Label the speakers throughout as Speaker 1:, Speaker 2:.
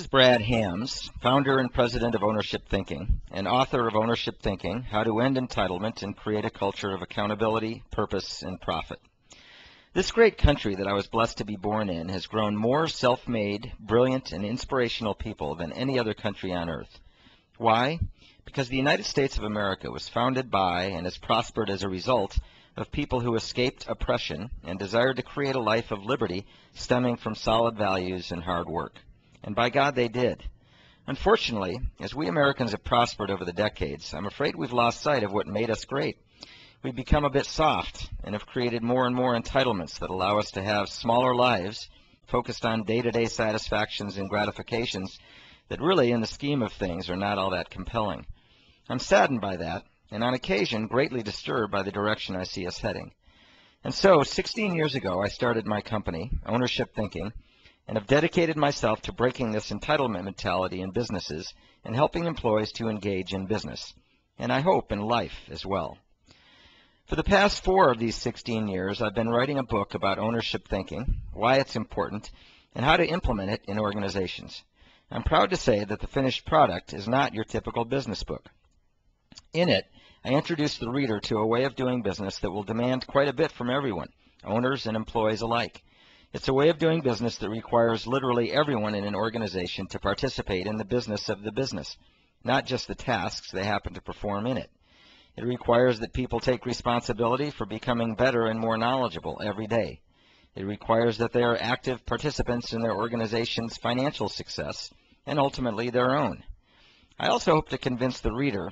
Speaker 1: This is Brad Hams, founder and president of Ownership Thinking, and author of Ownership Thinking, How to End Entitlement and Create a Culture of Accountability, Purpose, and Profit. This great country that I was blessed to be born in has grown more self-made, brilliant, and inspirational people than any other country on earth. Why? Because the United States of America was founded by and has prospered as a result of people who escaped oppression and desired to create a life of liberty stemming from solid values and hard work. And by God, they did. Unfortunately, as we Americans have prospered over the decades, I'm afraid we've lost sight of what made us great. We've become a bit soft and have created more and more entitlements that allow us to have smaller lives focused on day-to-day satisfactions and gratifications that really, in the scheme of things, are not all that compelling. I'm saddened by that, and on occasion greatly disturbed by the direction I see us heading. And so, 16 years ago, I started my company, Ownership Thinking, and have dedicated myself to breaking this entitlement mentality in businesses and helping employees to engage in business, and I hope in life as well. For the past 4 of these 16 years, I've been writing a book about ownership thinking, why it's important, and how to implement it in organizations. I'm proud to say that the finished product is not your typical business book. In it, I introduce the reader to a way of doing business that will demand quite a bit from everyone, owners and employees alike. It's a way of doing business that requires literally everyone in an organization to participate in the business of the business, not just the tasks they happen to perform in it. It requires that people take responsibility for becoming better and more knowledgeable every day. It requires that they are active participants in their organization's financial success and ultimately their own. I also hope to convince the reader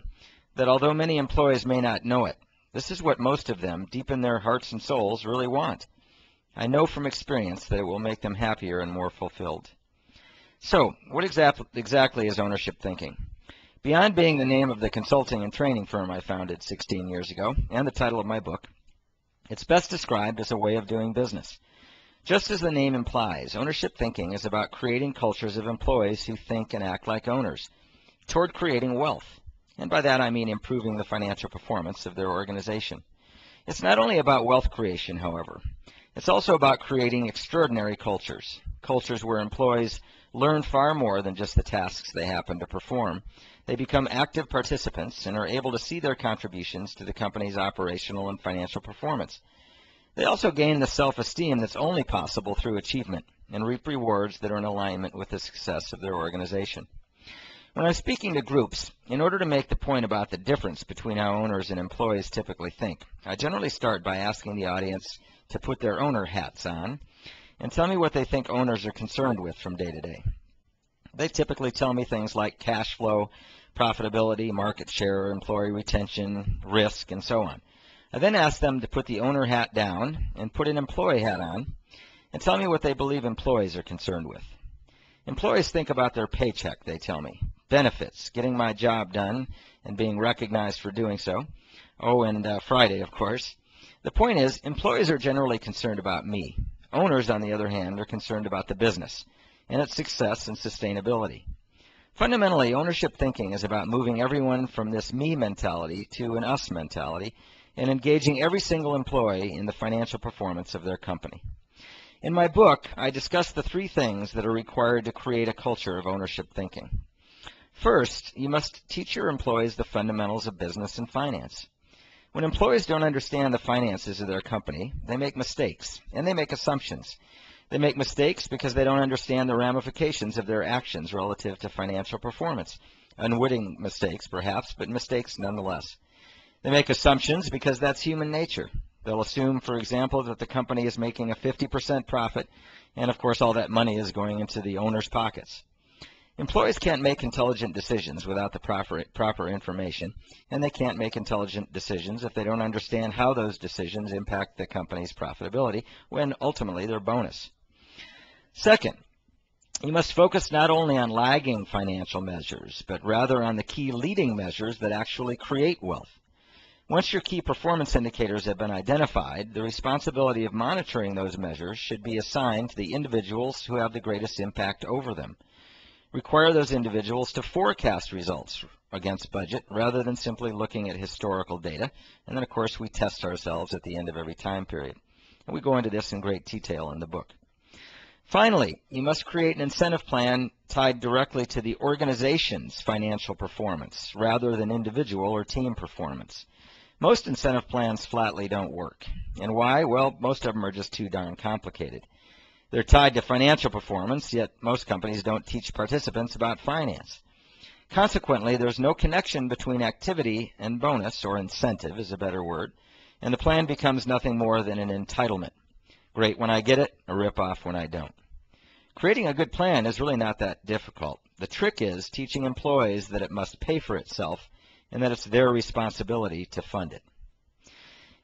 Speaker 1: that although many employees may not know it, this is what most of them, deep in their hearts and souls, really want. I know from experience that it will make them happier and more fulfilled. So, what exactly is Ownership Thinking? Beyond being the name of the consulting and training firm I founded 16 years ago, and the title of my book, it's best described as a way of doing business. Just as the name implies, Ownership Thinking is about creating cultures of employees who think and act like owners, toward creating wealth. And by that I mean improving the financial performance of their organization. It's not only about wealth creation, however. It's also about creating extraordinary cultures, cultures where employees learn far more than just the tasks they happen to perform. They become active participants and are able to see their contributions to the company's operational and financial performance. They also gain the self-esteem that's only possible through achievement and reap rewards that are in alignment with the success of their organization. When I'm speaking to groups, in order to make the point about the difference between how owners and employees typically think, I generally start by asking the audience to put their owner hats on and tell me what they think owners are concerned with from day to day. They typically tell me things like cash flow, profitability, market share, employee retention, risk, and so on. I then ask them to put the owner hat down and put an employee hat on and tell me what they believe employees are concerned with. Employees think about their paycheck, they tell me, benefits, getting my job done and being recognized for doing so. Oh, and Friday, of course. The point is, employees are generally concerned about me. Owners, on the other hand, are concerned about the business and its success and sustainability. Fundamentally, ownership thinking is about moving everyone from this me mentality to an us mentality and engaging every single employee in the financial performance of their company. In my book, I discuss the 3 things that are required to create a culture of ownership thinking. First, you must teach your employees the fundamentals of business and finance. When employees don't understand the finances of their company, they make mistakes, and they make assumptions. They make mistakes because they don't understand the ramifications of their actions relative to financial performance. Unwitting mistakes, perhaps, but mistakes nonetheless. They make assumptions because that's human nature. They'll assume, for example, that the company is making a 50% profit, and of course all that money is going into the owner's pockets. Employees can't make intelligent decisions without the proper information, and they can't make intelligent decisions if they don't understand how those decisions impact the company's profitability when ultimately their bonus. Second, you must focus not only on lagging financial measures, but rather on the key leading measures that actually create wealth. Once your key performance indicators have been identified, the responsibility of monitoring those measures should be assigned to the individuals who have the greatest impact over them. Require those individuals to forecast results against budget rather than simply looking at historical data. And then, of course, we test ourselves at the end of every time period. And we go into this in great detail in the book. Finally, you must create an incentive plan tied directly to the organization's financial performance rather than individual or team performance. Most incentive plans flatly don't work. And why? Well, most of them are just too darn complicated. They're tied to financial performance, yet most companies don't teach participants about finance. Consequently, there's no connection between activity and bonus, or incentive is a better word, and the plan becomes nothing more than an entitlement. Great when I get it, a rip-off when I don't. Creating a good plan is really not that difficult. The trick is teaching employees that it must pay for itself and that it's their responsibility to fund it.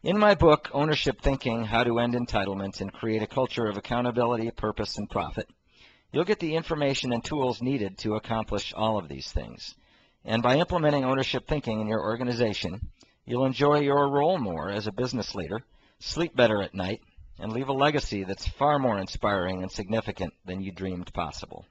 Speaker 1: In my book, Ownership Thinking: How to End Entitlement and Create a Culture of Accountability, Purpose, and Profit, you'll get the information and tools needed to accomplish all of these things. And by implementing ownership thinking in your organization, you'll enjoy your role more as a business leader, sleep better at night, and leave a legacy that's far more inspiring and significant than you dreamed possible.